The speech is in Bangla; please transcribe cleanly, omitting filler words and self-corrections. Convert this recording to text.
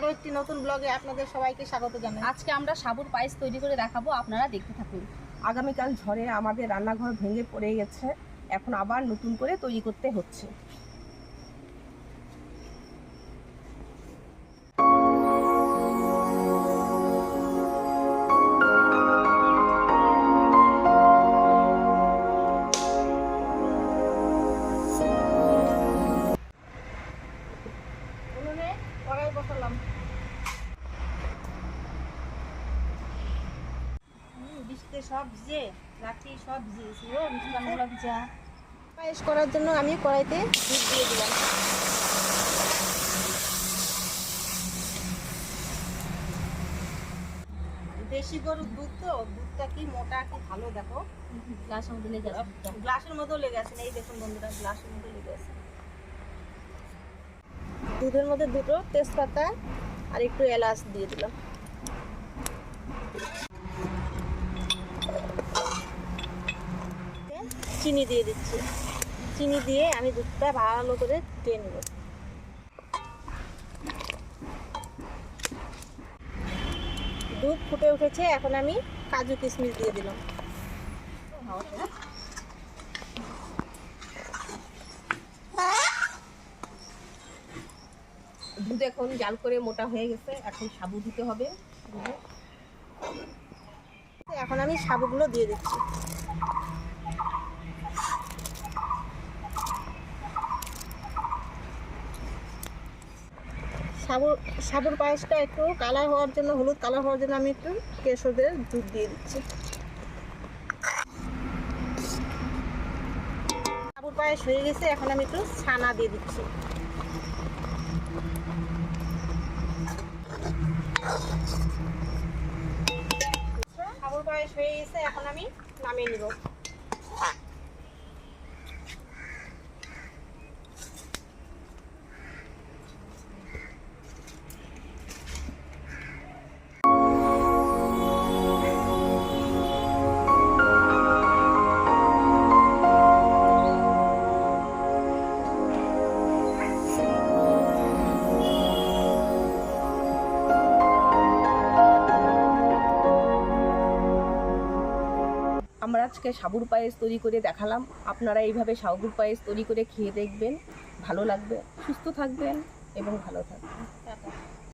আরও একটি নতুন ব্লগে আপনাদের সবাইকে স্বাগত জানাই। আজকে আমরা সাবুর পায়েস তৈরি করে দেখাবো, আপনারা দেখতে থাকুন। আগামীকাল ঝড়ে আমাদের রান্নাঘর ভেঙে পড়ে গেছে, এখন আবার নতুন করে তৈরি করতে হচ্ছে। উনুনে কড়াই বসালাম। বৃষ্টিতে সব ভিজে, রাত্রি সব ভিজেছি, ও মিষ্টানগুলো ভিজা। পায়েস করার জন্য আমি কড়াইতে দুধ দিয়ে দিলাম। দেশি গরুর দুধ তো, দুধটা কি মোটা কি ভালো দেখো, গ্লাসের মধ্যে লেগে আছে দুধটা। গ্লাসের মতো লেগে আছে। এই দেখুন বন্ধুরা, গ্লাসের মতো লেগে আছে। দুধের মধ্যে দুটো তেজপাতা আর একটু এলাচ দিয়ে দিলাম। চিনি দিয়ে দিচ্ছি। চিনি দিয়ে আমি দুধটা ভালো করে ফুটিয়ে নেব। দুধ ফুটে উঠেছে, এখন আমি কাজু কিশমিশ দিয়ে দিলাম। দুধ এখন জাল করে মোটা হয়ে গেছে, এখন সাবু দিতে হবে দুধে। এখন আমি সাবুগুলো দিয়ে দিচ্ছি। সাবুর পায়েসটা একটু কালার হওয়ার জন্য, হলুদ কালার হওয়ার জন্য আমি একটু কেশরের দুধ দিয়ে দিচ্ছি। সাবুর পায়েস হয়ে গেছে, এখন আমি একটু ছানা দিয়ে দিচ্ছি। সাবুর পায়েস হয়ে গেছে, এখন আমি নামিয়ে নিব। আমরা আজকে সাবুর পায়েস তৈরি করে দেখালাম, আপনারা এইভাবে সাবুর পায়েস তৈরি করে খেয়ে দেখবেন, ভালো লাগবে। সুস্থ থাকবেন এবং ভালো থাকবেন।